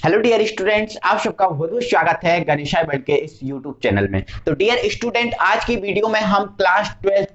Hello dear students, आप सबका बहुत बहुत स्वागत है गणेशाय वर्ल्ड के इस यूट्यूब चैनल में। तो डियर स्टूडेंट, आज की वीडियो में हम क्लास 12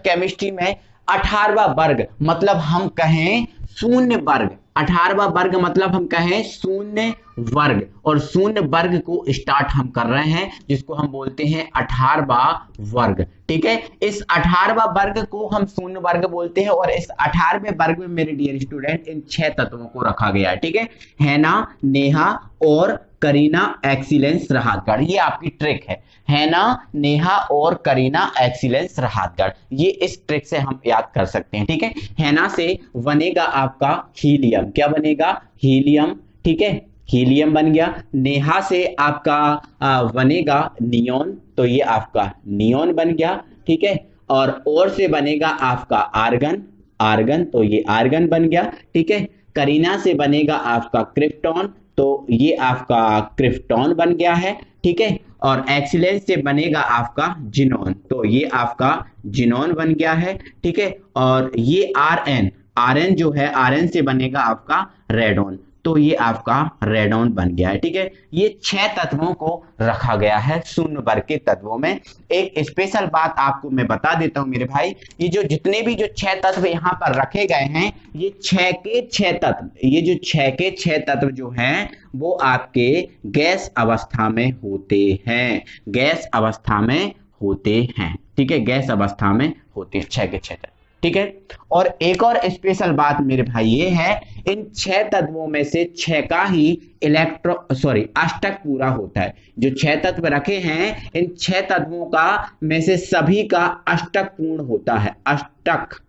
केमिस्ट्री में 18वां वर्ग मतलब हम कहें शून्य वर्ग, 18वां वर्ग मतलब हम कहें शून्य वर्ग, और शून्य वर्ग को स्टार्ट हम कर रहे हैं जिसको हम बोलते हैं 18वां वर्ग। ठीक है, इस 18वां वर्ग को हम शून्य वर्ग बोलते हैं और इस 18वें वर्ग में मेरे डियर स्टूडेंट इन 6 तत्वों को रखा गया है। ठीक है, हैना, नेहा और करीना एक्सीलेंस रहातगढ़, ये आपकी ट्रिक है। हैना, नेहा और करीना एक्सीलेंस रहातगढ़, ये इस ट्रिक से हम याद कर सकते हैं। ठीक है, हैना से बनेगा आपका हीलियम, क्या बनेगा? हीलियम। ठीक है, हीलियम बन गया। नेहा से आपका बनेगा नियोन, तो ये आपका नियोन बन गया। ठीक है, और से बनेगा आपका आर्गन, आर्गन, तो ये आर्गन बन गया। ठीक है, करीना से बनेगा आपका क्रिप्टॉन, तो ये आपका क्रिप्टॉन बन गया है। ठीक है, और एक्सीलेंस से बनेगा आपका जिनोन, तो ये आपका जिनोन बन गया है। ठीक है, और ये आरएन, आरएन जो है, आरएन से बनेगा आपका रेडोन, तो ये आपका रेडोन बन गया है। ठीक है, ये 6 तत्वों को रखा गया है शून्य वर्ग के तत्वों में। एक स्पेशल बात आपको मैं बता देता हूं मेरे भाई, ये जो जितने भी जो 6 तत्व यहाँ पर रखे गए हैं, ये 6 के 6 तत्व, ये जो 6 के 6 तत्व जो हैं वो आपके गैस अवस्था में होते हैं, गैस अवस्था में होते हैं। ठीक है, गैस अवस्था में होते हैं 6 के 6 तत्व। ठीक है, और एक और स्पेशल बात मेरे भाई ये है, इन 6 तत्वों में से 6 का ही अष्टक पूरा होता है। जो 6 तत्व रखे हैं, इन 6 तत्वों का में से सभी का अष्टक पूर्ण होता है, अष्टक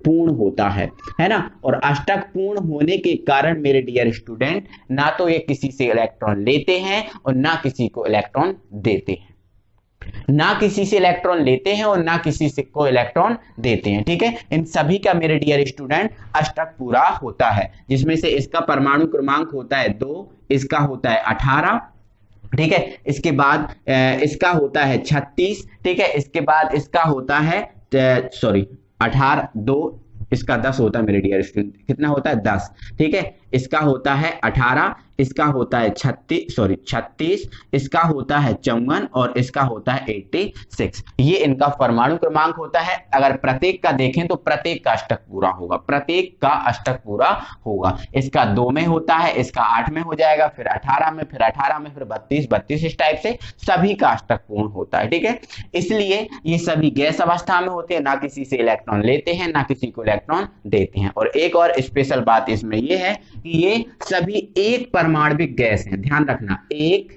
पूर्ण होता है ना। और अष्टक पूर्ण होने के कारण मेरे डियर स्टूडेंट, ना तो ये किसी से इलेक्ट्रॉन लेते हैं और ना किसी को इलेक्ट्रॉन देते हैं, ना किसी से इलेक्ट्रॉन लेते हैं और ना किसी से को इलेक्ट्रॉन देते हैं। ठीक है, इन सभी का मेरे डियर स्टूडेंट अष्टक पूरा होता है, जिसमें से इसका परमाणु क्रमांक होता है 2, इसका होता है 18। ठीक है, इसके बाद इसका होता है 36। ठीक है, इसके बाद इसका होता है 18, 2, इसका 10 होता है मेरे डियर स्टूडेंट, कितना होता है? 10। ठीक है, इसका होता है 18, इसका होता है 36, इसका होता है 54 और इसका होता है 86। ये इनका परमाणु क्रमांक होता है। अगर प्रत्येक का देखें तो प्रत्येक का अष्टक पूरा होगा, प्रत्येक का अष्टक पूरा होगा। इसका 2 में होता है, इसका 8 में हो जाएगा, फिर 18 में, फिर 18 में, फिर 32, इस टाइप से सभी का अष्टक पूर्ण होता है। ठीक है, इसलिए ये सभी गैस अवस्था में होते हैं, ना किसी से इलेक्ट्रॉन लेते हैं ना किसी को इलेक्ट्रॉन देते हैं। और एक और स्पेशल बात इसमें ये है कि ये सभी एक परमाणविक गैस हैं, ध्यान रखना, एक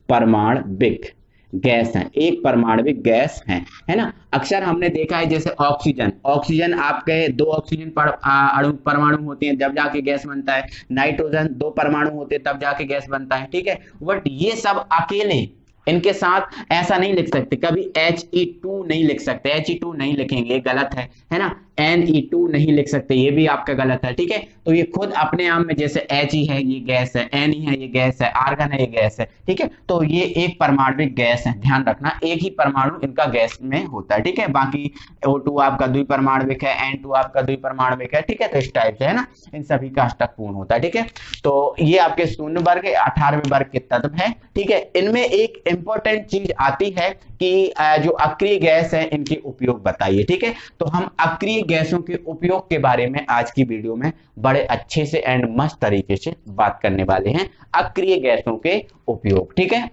परमाणविक गैस है, एक परमाणविक गैस है ना। अक्सर हमने देखा है जैसे ऑक्सीजन आपके 2 ऑक्सीजन अणु परमाणु होते हैं जब जाके गैस बनता है, नाइट्रोजन 2 परमाणु होते हैं तब जाके गैस बनता है। ठीक है, बट ये सब अकेले, इनके साथ ऐसा नहीं लिख सकते, कभी He2 नहीं लिख सकते, He2 नहीं लिखेंगे, ये गलत है ना। Ne2 नहीं लिख सकते, ये भी आपका गलत है। ठीक है, तो ये खुद अपने आप में, जैसे He है ये गैस है, Ne है ये गैस है, आर्गन है ये गैस है। ठीक है, तो ये एक परमाणविक गैस है, ध्यान रखना, एक ही परमाणु इनका गैस में होता है। ठीक है, बाकी O2 आपका द्विपरमाणविक है, N2 आपका द्विपरमाणविक है। ठीक है, तो इस टाइप से है ना, इन सभी का अष्टक पूर्ण होता है। ठीक है, तो ये आपके शून्य वर्ग 18वें वर्ग के तत्व है। ठीक है, इनमें एक इंपॉर्टेंट चीज आती है कि जो अक्रिय गैस है इनके उपयोग बताइए। ठीक है, तो हम अक्रिय गैसों के उपयोग के बारे में आज की वीडियो में बड़े अच्छे से एंड मस्त तरीके से बात करने वाले हैं, अक्रिय गैसों के उपयोग। ठीक है,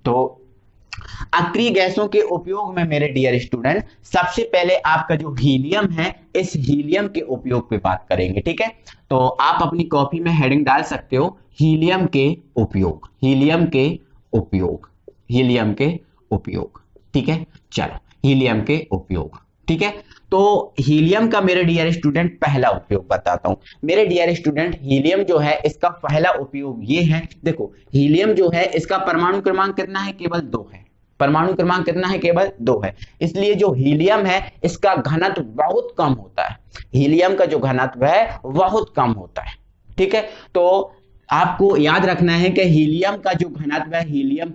तो अक्रिय गैसों के उपयोग में मेरे डियर स्टूडेंट सबसे पहले आपका जो हीलियम है, इस हीलियम के उपयोग पे बात करेंगे। ठीक है, तो आप अपनी कॉपी में हेडिंग डाल सकते हो, हीलियम के उपयोग, हीलियम के उपयोग, हीलियम के उपयोग। ठीक है, चलो हीलियम के उपयोग। ठीक है, तो हीलियम का मेरे डियर स्टूडेंट पहला उपयोग बताता हूं। मेरे डियर स्टूडेंट, हीलियम जो है इसका पहला उपयोग ये है, देखो हीलियम जो है इसका परमाणु क्रमांक कितना है? केवल 2 है। परमाणु क्रमांक कितना है? केवल 2 है। इसलिए जो हीलियम है इसका घनत्व बहुत कम होता है, हीलियम का जो घनत्व है बहुत कम होता है। ठीक है, तो आपको याद रखना है कि हीलियम का जो घनत्व है, हीलियम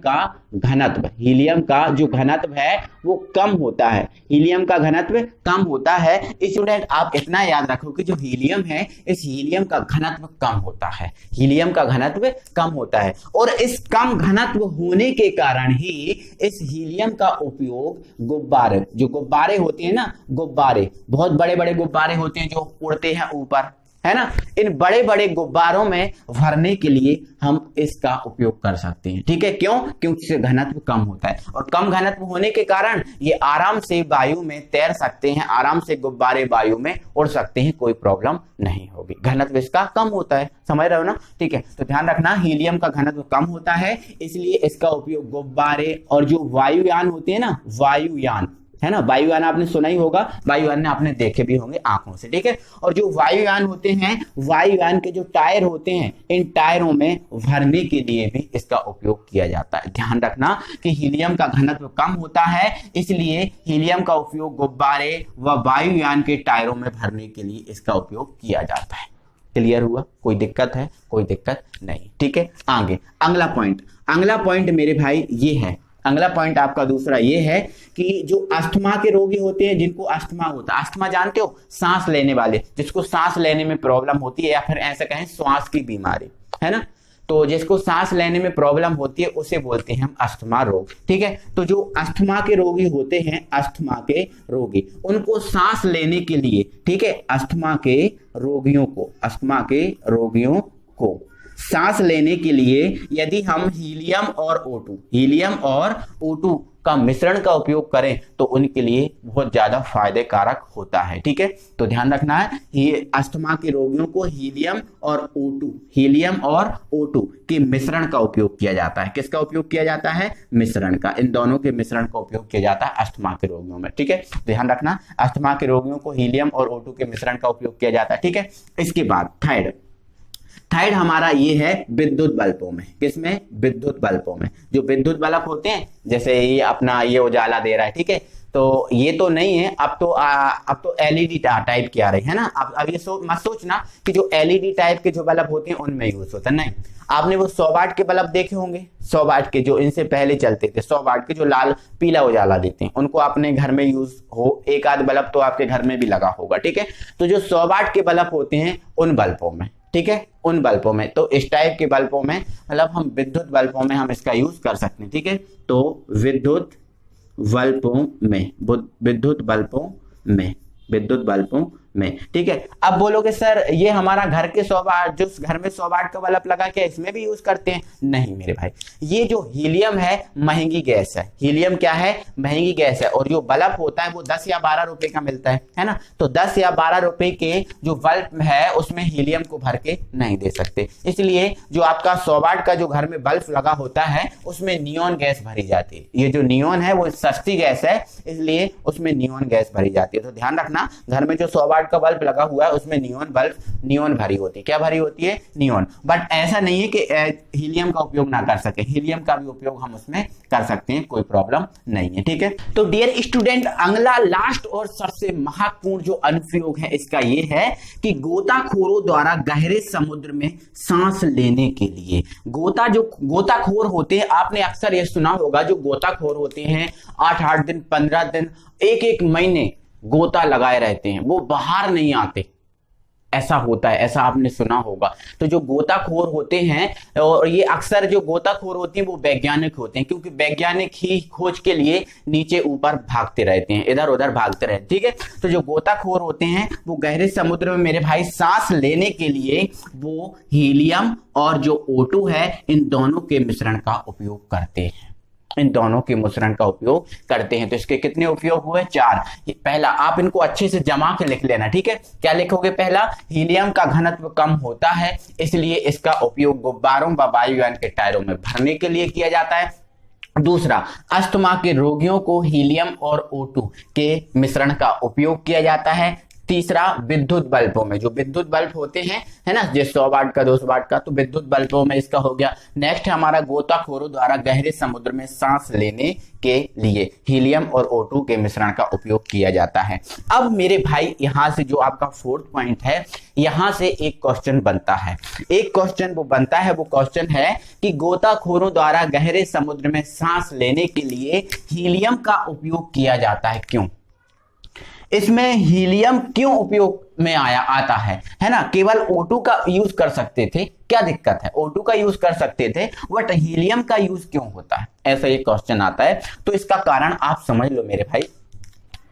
का जो घनत्व है वो कम होता है, हीलियम का घनत्व कम होता है। स्टूडेंट आप इतना याद रखो कि जो हीलियम है, इस हीलियम का घनत्व कम होता है, हीलियम का घनत्व कम होता है, और इस कम घनत्व होने के कारण ही इस हीलियम का उपयोग गुब्बारे, जो गुब्बारे होते हैं ना, गुब्बारे बहुत बड़े बड़े गुब्बारे होते हैं जो उड़ते हैं ऊपर, है ना, इन बड़े बड़े गुब्बारों में भरने के लिए हम इसका उपयोग कर सकते हैं। ठीक है, क्यों? क्योंकि इससे घनत्व कम होता है, और कम घनत्व होने के कारण ये आराम से वायु में तैर सकते हैं, आराम से गुब्बारे वायु में उड़ सकते हैं, कोई प्रॉब्लम नहीं होगी, घनत्व इसका कम होता है। समझ रहे हो ना? ठीक है, तो ध्यान रखना हीलियम का घनत्व कम होता है, इसलिए इसका उपयोग गुब्बारे और जो वायुयान होते हैं ना, वायुयान, है ना, वायुयान आपने सुना ही होगा, वायुयान आपने देखे भी होंगे आंखों से। ठीक है, और जो वायुयान होते हैं, वायुयान के जो टायर होते हैं, इन टायरों में भरने के लिए भी इसका उपयोग किया जाता है। ध्यान रखना कि हीलियम का घनत्व कम होता है, इसलिए हीलियम का उपयोग गुब्बारे व वायुयान के टायरों में भरने के लिए इसका उपयोग किया जाता है। क्लियर हुआ? कोई दिक्कत है? कोई दिक्कत नहीं। ठीक है, आगे अगला पॉइंट मेरे भाई ये है, अगला पॉइंट आपका दूसरा ये है कि जो अस्थमा के रोगी होते हैं, जिनको अस्थमा होता है, अस्थमा जानते हो, सांस लेने वाले, जिसको सांस लेने में प्रॉब्लम होती है, या फिर ऐसा कहें श्वास की बीमारी, है ना, तो जिसको सांस लेने में प्रॉब्लम होती है उसे बोलते हैं हम अस्थमा रोग। ठीक है, तो जो अस्थमा के रोगी होते हैं, अस्थमा के रोगी, उनको सांस लेने के लिए, ठीक है, अस्थमा के रोगियों को सांस लेने के लिए यदि हम हीलियम और O2 का मिश्रण का उपयोग करें तो उनके लिए बहुत ज्यादा फायदे कारक होता है। ठीक है, तो ध्यान रखना है, ये अस्थमा के रोगियों को हीलियम और O2 के मिश्रण का उपयोग किया जाता है। किसका उपयोग किया जाता है? मिश्रण का, इन दोनों के मिश्रण का उपयोग किया जाता है अस्थमा के रोगियों में। ठीक है, ध्यान रखना, अस्थमा के रोगियों को हीलियम और O2 के मिश्रण का उपयोग किया जाता है। ठीक है, इसके बाद थायराइड हमारा ये है विद्युत बल्बों में। किसमें? विद्युत बल्बों में। जो विद्युत बल्ब होते हैं, जैसे ये अपना ये उजाला दे रहा है, ठीक है, तो ये तो नहीं है, अब तो एलईडी टाइप के आ रहे हैं ना। अब ये मत सोचना कि जो एलईडी टाइप के जो बल्ब होते हैं उनमें यूज होता है, नहीं। आपने वो 100 वाट के बल्ब देखे होंगे, 100 वाट के जो इनसे पहले चलते थे, 100 वाट के जो लाल पीला उजाला देते हैं, उनको अपने घर में यूज हो, एक आध बल्ब तो आपके घर में भी लगा होगा। ठीक है, तो जो 100 वाट के बल्ब होते हैं उन बल्बों में, ठीक है, उन बल्बों में, तो इस टाइप के बल्बों में, मतलब हम विद्युत बल्बों में हम इसका यूज कर सकते हैं। ठीक है, तो विद्युत बल्बों में, ठीक है। अब बोलोगे सर ये हमारा घर के 100 वाट, जो घर में 100 वाट का बल्ब लगा के इसमें भी यूज करते हैं? नहीं मेरे भाई, ये जो हीलियम है महंगी गैस है। हीलियम क्या है? महंगी गैस है, और जो बल्ब होता है वो 10 या 12 रुपए का मिलता है ना, तो 10 या 12 रुपए के जो बल्ब है उसमें हीलियम को भर के नहीं दे सकते, इसलिए जो आपका 100 वाट का जो घर में बल्ब लगा होता है उसमें नियॉन गैस भरी जाती है। ये जो नियॉन है वो सस्ती गैस है, इसलिए उसमें नियॉन गैस भरी जाती है। तो ध्यान रखना, घर में जो 100 वाट का बल्ब लगा हुआ है उसमें नियॉन भरी होती है। क्या भरी होती है? नियॉन। बट ऐसा नहीं है कि हीलियम का उपयोग ना कर सके, हीलियम का भी उपयोग हम उसमें कर सकते हैं, कोई प्रॉब्लम नहीं है। ठीक है, तो डियर स्टूडेंट, अगला लास्ट और सबसे महत्वपूर्ण जो अनुप्रयोग है इसका ये है कि गोताखोरों द्वारा गहरे समुद्र में सांस लेने के लिए, गोताखोर होते हैं, आपने अक्सर ये सुना होगा, जो गोताखोर होते हैं 8-8 दिन 15 दिन 1-1 महीने गोता लगाए रहते हैं, वो बाहर नहीं आते, ऐसा होता है, ऐसा आपने सुना होगा। तो जो गोताखोर होते हैं, और ये अक्सर जो गोताखोर होते हैं वो वैज्ञानिक होते हैं, क्योंकि वैज्ञानिक ही खोज के लिए नीचे ऊपर भागते रहते हैं, इधर उधर भागते रहते हैं। ठीक है, तो जो गोताखोर होते हैं वो गहरे समुद्र में मेरे भाई सांस लेने के लिए वो हीलियम और जो O2 है इन दोनों के मिश्रण का उपयोग करते हैं, इन दोनों के मिश्रण का उपयोग करते हैं। तो इसके कितने उपयोग हुए? 4। पहला, आप इनको अच्छे से जमा के लिख लेना। ठीक है, क्या लिखोगे? पहला, हीलियम का घनत्व कम होता है, इसलिए इसका उपयोग गुब्बारों व वायुयान के टायरों में भरने के लिए किया जाता है। दूसरा, अस्थमा के रोगियों को हीलियम और O2 के मिश्रण का उपयोग किया जाता है। तीसरा विद्युत बल्बों में, जो विद्युत बल्ब होते हैं है ना, जो 100 वाट का 200 वाट का, तो विद्युत बल्बों में इसका हो गया। नेक्स्ट है हमारा गोताखोरों द्वारा गहरे समुद्र में सांस लेने के लिए हीलियम और O2 के मिश्रण का उपयोग किया जाता है। अब मेरे भाई यहां से जो आपका 4th पॉइंट है, यहां से एक क्वेश्चन बनता है। एक क्वेश्चन वो बनता है, वो क्वेश्चन है कि गोताखोरों द्वारा गहरे समुद्र में सांस लेने के लिए हीलियम का उपयोग किया जाता है, क्यों? इसमें हीलियम क्यों उपयोग में आता है ना? केवल O2 का यूज कर सकते थे, क्या दिक्कत है? O2 का यूज कर सकते थे, बट हीलियम का यूज क्यों होता है? ऐसा एक क्वेश्चन आता है। तो इसका कारण आप समझ लो मेरे भाई।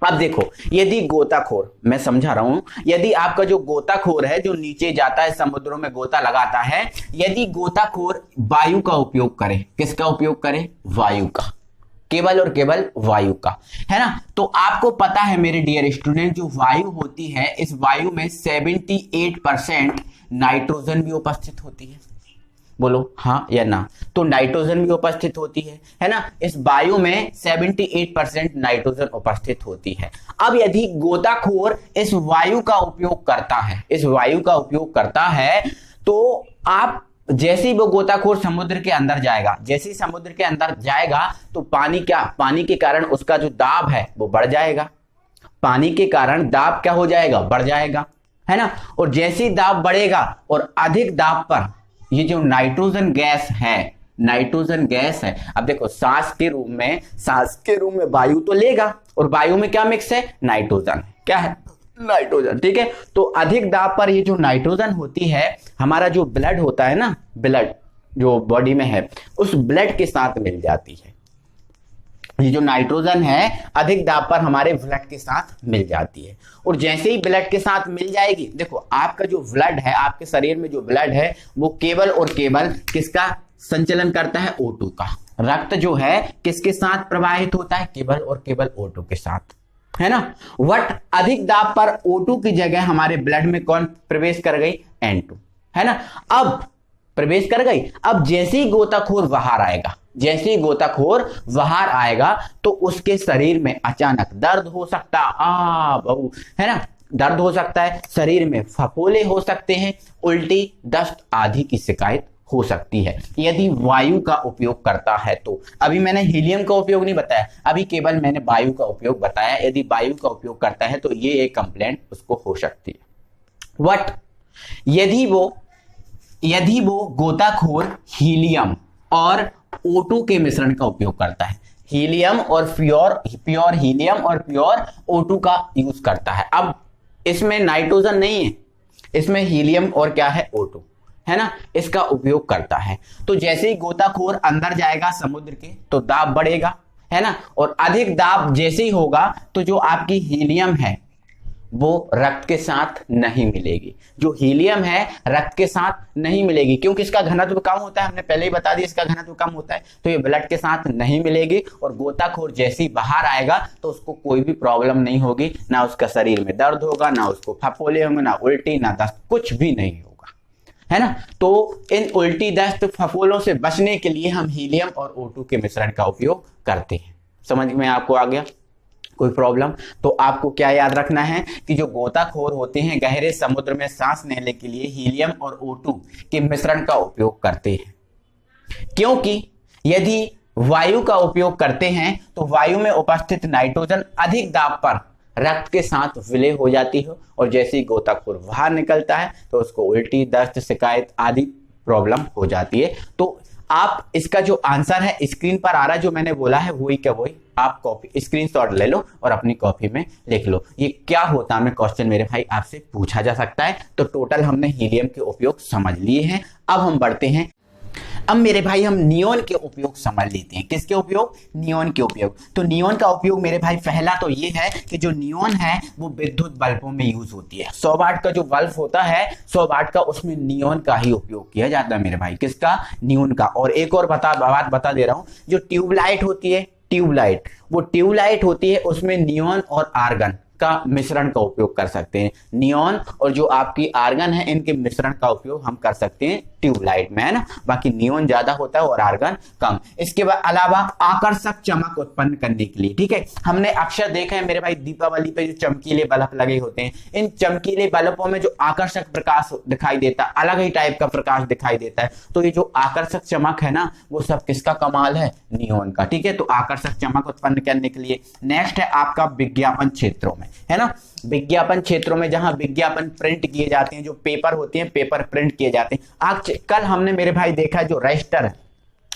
अब देखो, यदि गोताखोर, मैं समझा रहा हूं, यदि आपका जो गोताखोर है, जो नीचे जाता है समुद्रों में गोता लगाता है, यदि गोताखोर वायु का उपयोग करे, किसका उपयोग करे? वायु का, केवल और केवल वायु का, है ना? तो आपको पता है मेरे डियर स्टूडेंट, जो वायु होती है, इस वायु में 78% नाइट्रोजन भी उपस्थित होती है। बोलो हाँ या ना? तो नाइट्रोजन भी उपस्थित होती है ना? इस वायु में 78% नाइट्रोजन उपस्थित होती है। अब यदि गोताखोर इस वायु का उपयोग करता है, इस वायु का उपयोग करता है, तो आप जैसे ही वो गोताखोर समुद्र के अंदर जाएगा, जैसे ही समुद्र के अंदर जाएगा, तो पानी के कारण उसका जो दाब है वो बढ़ जाएगा। पानी के कारण दाब क्या हो जाएगा? बढ़ जाएगा, है ना? और जैसे ही दाब बढ़ेगा और अधिक दाब पर ये जो नाइट्रोजन गैस है, अब देखो सांस के रूम में वायु तो लेगा, और वायु में क्या मिक्स है? नाइट्रोजन। क्या है? नाइट्रोजन। ठीक है, तो अधिक दाब पर ये जो नाइट्रोजन होती है, हमारा जो ब्लड होता है ना, ब्लड जो बॉडी में है, उस ब्लड के साथ मिल जाती है। ये जो नाइट्रोजन है अधिक दाब पर हमारे ब्लड के साथ मिल जाती है, और जैसे ही ब्लड के साथ मिल जाएगी, देखो आपका जो ब्लड है, आपके शरीर में जो ब्लड है, वो केवल और केवल किसका संचलन करता है? O2 का। रक्त जो है किसके साथ प्रवाहित होता है? केवल और केवल O2 के साथ, है ना? वट अधिक दाब पर O2 की जगह हमारे ब्लड में कौन प्रवेश कर गई? N2, है ना? अब प्रवेश कर गई। अब जैसे ही गोताखोर बाहर आएगा, तो उसके शरीर में अचानक दर्द हो सकता है ना? दर्द हो सकता है, शरीर में फफोले हो सकते हैं, उल्टी, दस्त आदि की शिकायत हो सकती है, यदि वायु का उपयोग करता है। तो अभी मैंने हीलियम का उपयोग नहीं बताया, अभी केवल मैंने वायु का उपयोग बताया। यदि वायु का उपयोग करता है तो ये एक कंप्लेंट उसको हो सकती है। वट यदि वो गोताखोर हीलियम और O2 के मिश्रण का उपयोग करता है, हीलियम और प्योर हीलियम और प्योर O2 का यूज करता है। अब इसमें नाइट्रोजन नहीं है, इसमें हीलियम और क्या है? O2, है ना? इसका उपयोग करता है। तो जैसे ही गोताखोर अंदर जाएगा समुद्र के, तो दाब बढ़ेगा, है ना? और अधिक दाब जैसे ही होगा, तो जो आपकी हीलियम है वो रक्त के साथ नहीं मिलेगी। जो हीलियम है रक्त के साथ नहीं मिलेगी, क्योंकि इसका घनत्व कम होता है, हमने पहले ही बता दिया इसका घनत्व कम होता है, तो ये ब्लड के साथ नहीं मिलेगी। और गोताखोर जैसे ही बाहर आएगा तो उसको कोई भी प्रॉब्लम नहीं होगी, ना उसका शरीर में दर्द होगा, ना उसको फफोले होंगे, ना उल्टी, ना दस्त, कुछ भी नहीं होगा, है ना? तो इन उल्टी, दस्त, फफोलों से बचने के लिए हम हीलियम और O2 के मिश्रण का उपयोग करते हैं। समझ में आपको आ गया? कोई प्रॉब्लम? तो आपको क्या याद रखना है कि जो गोताखोर होते हैं गहरे समुद्र में सांस लेने के लिए हीलियम और O2 के मिश्रण का उपयोग करते हैं, क्योंकि यदि वायु का उपयोग करते हैं तो वायु में उपस्थित नाइट्रोजन अधिक दाब पर रक्त के साथ विलय हो जाती है, और जैसे ही गोताखोर बाहर निकलता है तो उसको उल्टी, दस्त, शिकायत आदि प्रॉब्लम हो जाती है। तो आप इसका जो आंसर है स्क्रीन पर आ रहा है, जो मैंने बोला है वही क्या वही आप कॉपी स्क्रीनशॉट ले लो और अपनी कॉपी में लिख लो। ये क्या होता है क्वेश्चन मेरे भाई आपसे पूछा जा सकता है। तो टोटल हमने हीलियम के उपयोग समझ लिए हैं। अब हम बढ़ते हैं, अब मेरे भाई हम नियोन के उपयोग समझ लेते हैं। किसके उपयोग? नियोन के उपयोग। तो नियोन का उपयोग मेरे भाई पहला तो ये है कि जो नियोन है वो विद्युत बल्बों में यूज होती है। 100 वाट का जो बल्ब होता है 100 वाट का, उसमें नियोन का ही उपयोग किया जाता है मेरे भाई। किसका? नियोन का। और एक और बात बता दे रहा हूं, जो ट्यूबलाइट होती है, वो ट्यूबलाइट होती है, उसमें नियोन और आर्गन का मिश्रण का उपयोग कर सकते हैं। नियोन और जो आपकी आर्गन है इनके मिश्रण का उपयोग हम कर सकते हैं ट्यूबलाइट में, है ना। बाकी नियोन ज्यादा होता है और आर्गन कम। इसके बाद अलावा आकर्षक चमक उत्पन्न करने के लिए, ठीक है, हमने अक्सर देखा है मेरे भाई दीपावली पे जो चमकीले बल्ब लगे होते हैं, इन चमकीले बल्बों में जो आकर्षक प्रकाश दिखाई देता है, अलग ही टाइप का प्रकाश दिखाई देता है। तो ये जो आकर्षक चमक है ना, वो सब किसका कमाल है? नियोन का, ठीक है। तो आकर्षक चमक उत्पन्न करने के लिए। नेक्स्ट है आपका विज्ञापन क्षेत्रों में, है ना। विज्ञापन क्षेत्रों में जहां विज्ञापन प्रिंट किए जाते हैं, जो पेपर होते हैं, पेपर प्रिंट किए जाते हैं। आज कल हमने मेरे भाई देखा जो रजिस्टर है,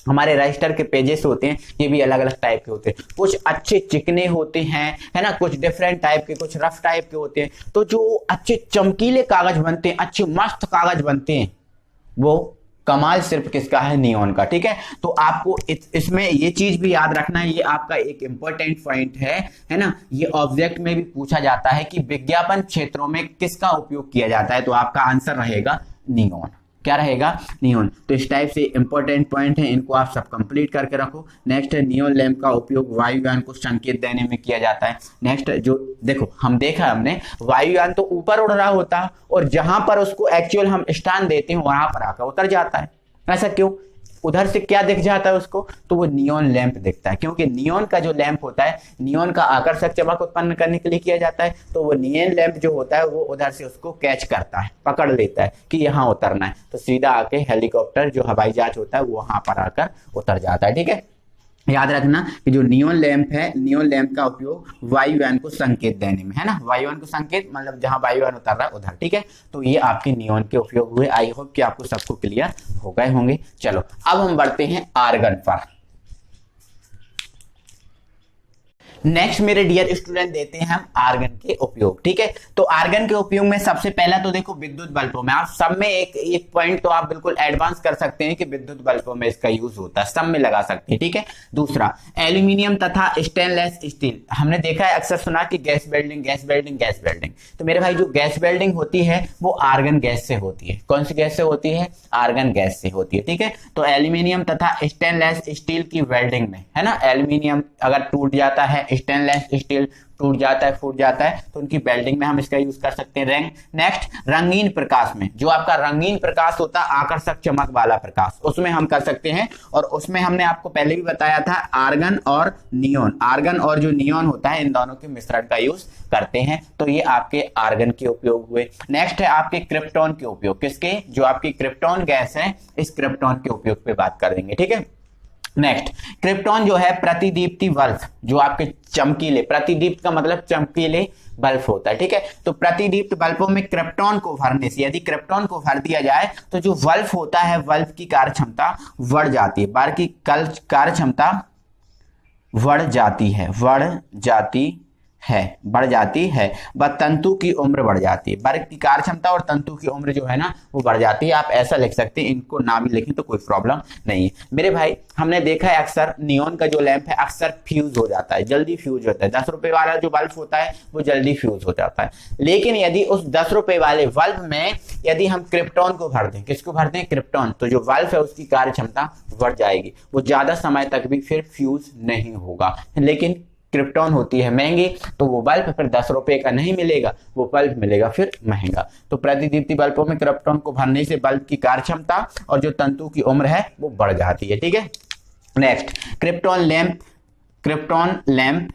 हमारे रजिस्टर के पेजेस होते हैं, ये भी अलग अलग टाइप के होते हैं। कुछ अच्छे चिकने होते हैं, है ना, कुछ डिफरेंट टाइप के, कुछ रफ टाइप के होते हैं। तो जो अच्छे चमकीले कागज बनते हैं, अच्छे मस्त कागज बनते हैं, वो कमाल सिर्फ किसका है? नियोन का, ठीक है। तो आपको इसमें ये चीज भी याद रखना है, ये आपका एक इंपॉर्टेंट पॉइंट है ना। ये ऑब्जेक्ट में भी पूछा जाता है कि विज्ञापन क्षेत्रों में किसका उपयोग किया जाता है, तो आपका आंसर रहेगा नियोन। क्या रहेगा? नियोन। तो इस टाइप से इंपॉर्टेंट पॉइंट है, इनको आप सब कंप्लीट करके रखो। नेक्स्ट है नियोन लैंप का उपयोग वायुयान को संकेत देने में किया जाता है। नेक्स्ट जो देखो हम देखा हमने, वायुयान तो ऊपर उड़ रहा होता है और जहां पर उसको एक्चुअल हम स्थान देते हैं वहां पर आकर उतर जाता है। ऐसा क्यों? उधर से क्या दिख जाता है उसको? तो वो नियोन लैंप दिखता है, क्योंकि नियोन का जो लैंप होता है, नियोन का आकर्षक चमक उत्पन्न करने के लिए किया जाता है। तो वो नियोन लैंप जो होता है वो उधर से उसको कैच करता है, पकड़ लेता है कि यहाँ उतरना है, तो सीधा आके हेलीकॉप्टर जो हवाई जहाज होता है वो वहां पर आकर उतर जाता है, ठीक है। याद रखना कि जो नियोन लैंप है, नियोन लैंप का उपयोग वायुयान को संकेत देने में, है ना। वायुयान को संकेत मतलब जहां वायुयान उतर रहा है उधर, ठीक है। तो ये आपके नियोन के उपयोग हुए। आई होप कि आपको सबको क्लियर हो गए होंगे। चलो अब हम बढ़ते हैं आर्गन पर। नेक्स्ट मेरे डियर स्टूडेंट देते हैं हम आर्गन के उपयोग, ठीक है। तो आर्गन के उपयोग में सबसे पहला तो देखो विद्युत बल्बों में, आप सब में एक पॉइंट तो आप बिल्कुल एडवांस कर सकते हैं कि विद्युत बल्बों में इसका यूज होता है, सब में लगा सकते हैं, ठीक है। दूसरा एल्यूमिनियम तथा स्टेनलेस स्टील, हमने देखा है अक्सर सुना कि gas welding, gas welding, gas welding. तो मेरे भाई जो गैस वेल्डिंग होती है वो आर्गन गैस से होती है। कौन सी गैस से होती है? आर्गन गैस से होती है, ठीक है। तो एल्यूमिनियम तथा स्टेनलेस स्टील की वेल्डिंग में, है ना, एल्यूमिनियम अगर टूट जाता है, स्टेनलेस स्टील टूट जाता है, फूट जाता है, तो उनकी वेल्डिंग में हम इसका यूज कर सकते हैं। नेक्स्ट रंगीन प्रकाश में, जो आपका रंगीन प्रकाश होता है, आकर्षक चमक वाला प्रकाश, उसमें हम कर सकते हैं। और उसमें हमने आपको पहले भी बताया था आर्गन और नियोन, आर्गन और जो नियोन होता है इन दोनों के मिश्रण का यूज करते हैं। तो ये आपके आर्गन के उपयोग हुए। नेक्स्ट है आपके क्रिप्टॉन के उपयोग। किसके? जो आपकी क्रिप्टॉन गैस है, इस क्रिप्टॉन के उपयोग पे बात कर देंगे, ठीक है। नेक्स्ट क्रिप्टॉन जो है प्रतिदीप्ति बल्ब, जो आपके चमकीले, प्रतिदीप्त का मतलब चमकीले बल्ब होता है, ठीक है। तो प्रतिदीप्त बल्बों में क्रिप्टॉन को भरने से, यदि क्रिप्टॉन को भर दिया जाए तो जो बल्ब होता है, बल्ब की कार्य क्षमता बढ़ जाती है, बल्ब की कार्य क्षमता बढ़ जाती है, व तंतु की उम्र बढ़ जाती है। बल्ब की कार्य क्षमता और तंतु की उम्र जो है ना वो बढ़ जाती है। आप ऐसा लिख सकते हैं, इनको ना भी लिखें तो कोई प्रॉब्लम नहीं है। मेरे भाई हमने देखा है अक्सर नियोन का जो लैंप है अक्सर फ्यूज हो जाता है, जल्दी फ्यूज होता है। 10 रुपए वाला जो बल्ब होता है वो जल्दी फ्यूज हो जाता है। लेकिन यदि उस 10 रुपए वाले बल्ब में यदि हम क्रिप्टॉन को भर दें, किसको भर दें? क्रिप्टॉन, तो जो बल्ब है उसकी कार्य क्षमता बढ़ जाएगी, वो ज्यादा समय तक भी फिर फ्यूज नहीं होगा। लेकिन क्रिप्टॉन होती है महंगी, तो वो बल्ब फिर 10 रुपए का नहीं मिलेगा, वो बल्ब मिलेगा फिर महंगा। तो प्रतिदीप्ति बल्बों में क्रिप्टॉन को भरने से बल्ब की कार्य क्षमता और जो तंतु की उम्र है वो बढ़ जाती है, ठीक है। नेक्स्ट क्रिप्टॉन लैंप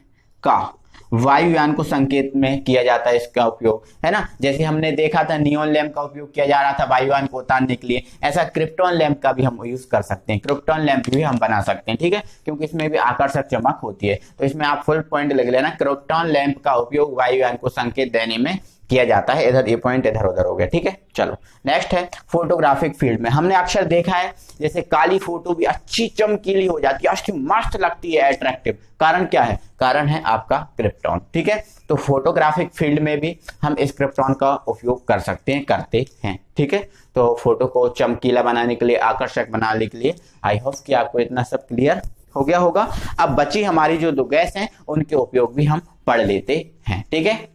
का वायुयान को संकेत में किया जाता है इसका उपयोग, है ना। जैसे हमने देखा था नियोन लैंप का उपयोग किया जा रहा था वायुयान को उतारने के लिए, ऐसा क्रिप्टॉन लैंप का भी हम यूज कर सकते हैं, क्रिप्टॉन लैंप भी हम बना सकते हैं, ठीक है, क्योंकि इसमें भी आकर्षक चमक होती है। तो इसमें आप फुल पॉइंट लिख लेना, क्रिप्टॉन लैंप का उपयोग वायुयान को संकेत देने में किया जाता है। इधर ये पॉइंट इधर उधर हो गया, ठीक है। चलो नेक्स्ट है फोटोग्राफिक फील्ड में, हमने अक्सर देखा है जैसे काली फोटो भी अच्छी चमकीली हो जाती है, अच्छी मस्त लगती है, अट्रैक्टिव। कारण क्या है? कारण है आपका क्रिप्टॉन, ठीक है। तो फोटोग्राफिक फील्ड में भी हम इस क्रिप्टॉन का उपयोग कर सकते हैं, करते हैं, ठीक है। तो फोटो को चमकीला बनाने के लिए, आकर्षक बनाने के लिए। आई होप कि आपको इतना सब क्लियर हो गया होगा। अब बची हमारी जो दो गैस हैं उनके उपयोग भी हम पढ़ लेते हैं, ठीक है।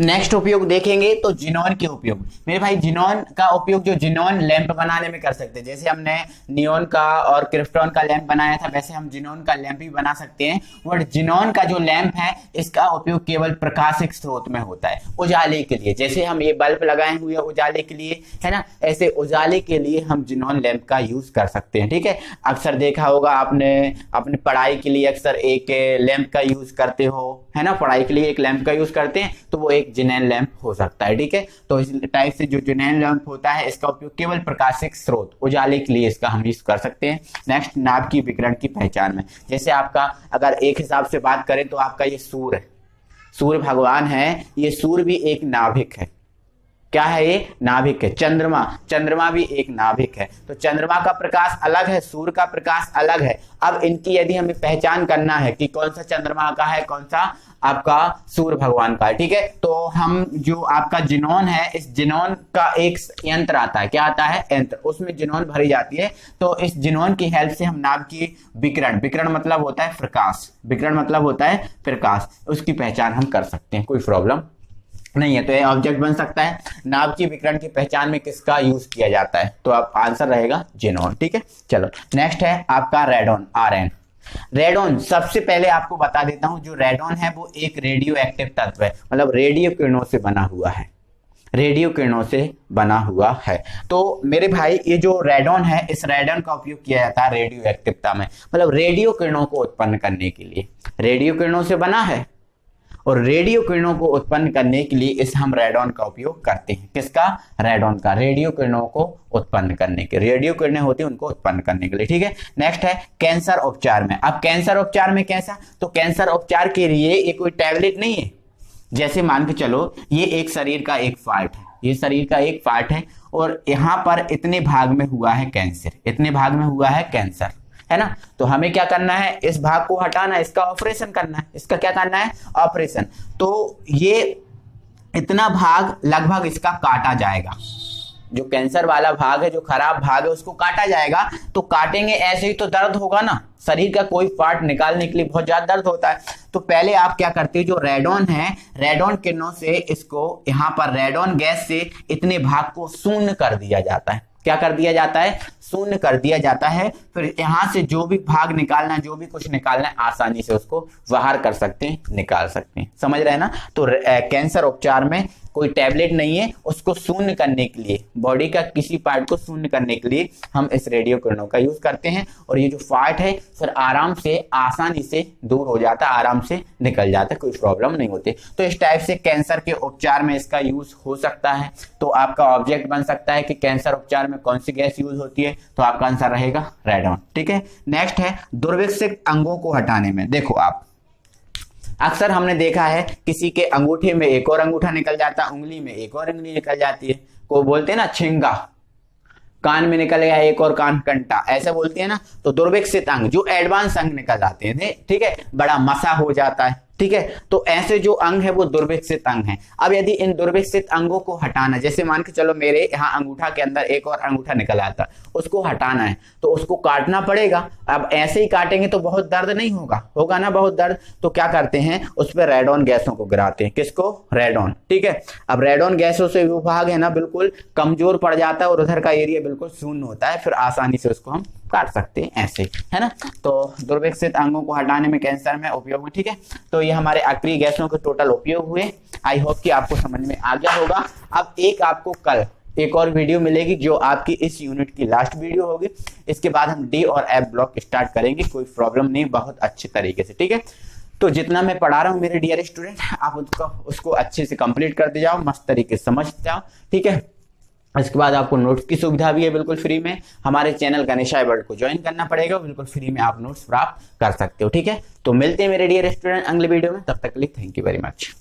नेक्स्ट उपयोग देखेंगे तो जिनॉन के उपयोग। मेरे भाई जिनॉन का उपयोग जो जिनॉन लैंप बनाने में कर सकते हैं, जैसे हमने नियॉन का और क्रिप्टॉन का लैंप बनाया था वैसे हम जिनॉन का लैंप भी बना सकते हैं। बट जिनॉन का जो लैंप है इसका उपयोग केवल प्रकाशिक स्रोत में होता है, उजाले के लिए। जैसे हम ये बल्ब लगाए हुए हैं उजाले के लिए, है ना, ऐसे उजाले के लिए हम जिनॉन लैंप का यूज कर सकते हैं। ठीक है, अक्सर देखा होगा आपने अपनी पढ़ाई के लिए अक्सर एक लैंप का यूज करते हो, है ना, पढ़ाई के लिए एक लैंप का यूज करते हैं तो वो एक जिनॉन लैंप हो सकता है। ठीक है, तो इस टाइप से जो जिनॉन लैंप होता है इसका उपयोग केवल प्रकाशिक स्रोत उजाले के लिए इसका हम यूज कर सकते हैं। नेक्स्ट, नाभ की विकिरण की पहचान में, जैसे आपका अगर एक हिसाब से बात करें तो आपका ये सूर्य है, सूर्य भगवान है, ये सूर्य भी एक नाभिक है। क्या है ये? नाभिक है। चंद्रमा, चंद्रमा भी एक नाभिक है। तो चंद्रमा का प्रकाश अलग है, सूर्य का प्रकाश अलग है। अब इनकी यदि हमें पहचान करना है कि कौन सा चंद्रमा का है, कौन सा आपका सूर्य भगवान का है, ठीक है, तो हम जो आपका जिनॉन है, इस जिनॉन का एक यंत्र आता है। क्या आता है? यंत्र, उसमें जिनॉन भरी जाती है। तो इस जिनॉन की हेल्प से हम नाभ की विकिरण, विकिरण मतलब होता है प्रकाश, विकिरण मतलब होता है प्रकाश, उसकी पहचान हम कर सकते हैं, कोई प्रॉब्लम नहीं है। तो ये ऑब्जेक्ट बन सकता है। नाभ की विकिरण की पहचान में किसका यूज किया जाता है? तो आप आंसर रहेगा जिनॉन। ठीक है, चलो नेक्स्ट है आपका रेडॉन, आरएन। रेडॉन, सबसे पहले आपको बता देता हूं, जो रेडॉन है वो एक रेडियो एक्टिव तत्व है, मतलब रेडियो किरणों से बना हुआ है, रेडियो किरणों से बना हुआ है। तो मेरे भाई ये जो रेडॉन है, इस रेडॉन का उपयोग किया जाता है रेडियो एक्टिवता में, मतलब रेडियो किरणों को उत्पन्न करने के लिए। रेडियो किरणों से बना है और रेडियो किरणों को उत्पन्न करने के लिए इस हम रेडॉन का उपयोग करते हैं। किसका? रेडॉन का, रेडियो किरणों को उत्पन्न करने के, रेडियो किरणें होती हैं उनको उत्पन्न करने के लिए। ठीक है, नेक्स्ट है कैंसर उपचार में। अब कैंसर उपचार में कैसा? तो कैंसर उपचार के लिए ये कोई टैबलेट नहीं है। जैसे मान के चलो ये एक शरीर का एक पार्ट है, ये शरीर का एक पार्ट है और यहाँ पर इतने भाग में हुआ है कैंसर, इतने भाग में हुआ है कैंसर, है ना। तो हमें क्या करना है? इस भाग को हटाना है, इसका ऑपरेशन करना है। इसका क्या करना है? ऑपरेशन। तो ये इतना भाग लगभग इसका काटा जाएगा, जो कैंसर वाला भाग है, जो खराब भाग है, उसको काटा जाएगा। तो काटेंगे ऐसे ही तो दर्द होगा ना, शरीर का कोई पार्ट निकालने के लिए बहुत ज्यादा दर्द होता है। तो पहले आप क्या करते हैं, जो रेडॉन है, रेडॉन किरणों से इसको यहाँ पर रेडॉन गैस से इतने भाग को शून्य कर दिया जाता है। क्या कर दिया जाता है? शून्य कर दिया जाता है। फिर यहां से जो भी भाग निकालना है, जो भी कुछ निकालना है, आसानी से उसको बाहर कर सकते हैं, निकाल सकते हैं। समझ रहे हैं ना। तो कैंसर उपचार में कोई टैबलेट नहीं है, उसको शून्य करने के लिए, बॉडी का किसी पार्ट को शून्य करने के लिए हम इस रेडियो किरणों का यूज करते हैं। और ये जो पार्ट है फिर आराम से, आसानी से दूर हो जाता है, आराम से निकल जाता है, कोई प्रॉब्लम नहीं होती। तो इस टाइप से कैंसर के उपचार में इसका यूज हो सकता है। तो आपका ऑब्जेक्ट बन सकता है कि कैंसर उपचार में कौन सी गैस यूज होती है, तो आपका आंसर रहेगा रेडॉन। ठीक है, नेक्स्ट है दुर्विकसित अंगों को हटाने में। देखो आप अक्सर हमने देखा है किसी के अंगूठे में एक और अंगूठा निकल जाता, उंगली में एक और उंगली निकल जाती है, को बोलते हैं ना छिंगा, कान में निकल गया एक और कान कंटा, ऐसे बोलते हैं ना। तो दुर्विकसित अंग, जो एडवांस अंग निकल जाते हैं, ठीक है, बड़ा मसा हो जाता है, ठीक है, तो ऐसे जो अंग है वो दुर्विकसित अंग है। अब यदि इन दुर्विकसित अंगों को हटाना, जैसे मान के चलो मेरे यहाँ अंगूठा के अंदर एक और अंगूठा निकल आता, उसको हटाना है तो उसको काटना पड़ेगा। अब ऐसे ही काटेंगे तो बहुत दर्द नहीं होगा, होगा ना बहुत दर्द। तो क्या करते हैं, उस पर रेडॉन गैसों को गिराते हैं। किसको? रेडॉन। ठीक है, अब रेडॉन गैसों से वो भाग है ना बिल्कुल कमजोर पड़ जाता है और उधर का एरिया बिल्कुल शून्य होता है, फिर आसानी से उसको हम काट सकते हैं ऐसे, है ना। तो दुर्विकसित अंगों को हटाने में कैंसर में उपयोग में। ठीक है, तो ये हमारे अक्रिय गैसों के टोटल उपयोग हुए। आई होप कि आपको समझ में आ गया होगा। अब एक आपको कल एक और वीडियो मिलेगी जो आपकी इस यूनिट की लास्ट वीडियो होगी। इसके बाद हम डी और एफ ब्लॉक स्टार्ट करेंगे, कोई प्रॉब्लम नहीं, बहुत अच्छे तरीके से। ठीक है, तो जितना मैं पढ़ा रहा हूँ मेरे डियर स्टूडेंट, आप उसको अच्छे से कंप्लीट कर दे जाओ, मस्त तरीके से समझ जाओ। ठीक है, इसके बाद आपको नोट्स की सुविधा भी है बिल्कुल फ्री में। हमारे चैनल गणेशाय वर्ल्ड को ज्वाइन करना पड़ेगा, बिल्कुल फ्री में आप नोट्स प्राप्त कर सकते हो। ठीक है, तो मिलते हैं मेरे डियर स्टूडेंट अगले वीडियो में, तब तक के लिए थैंक यू वेरी मच।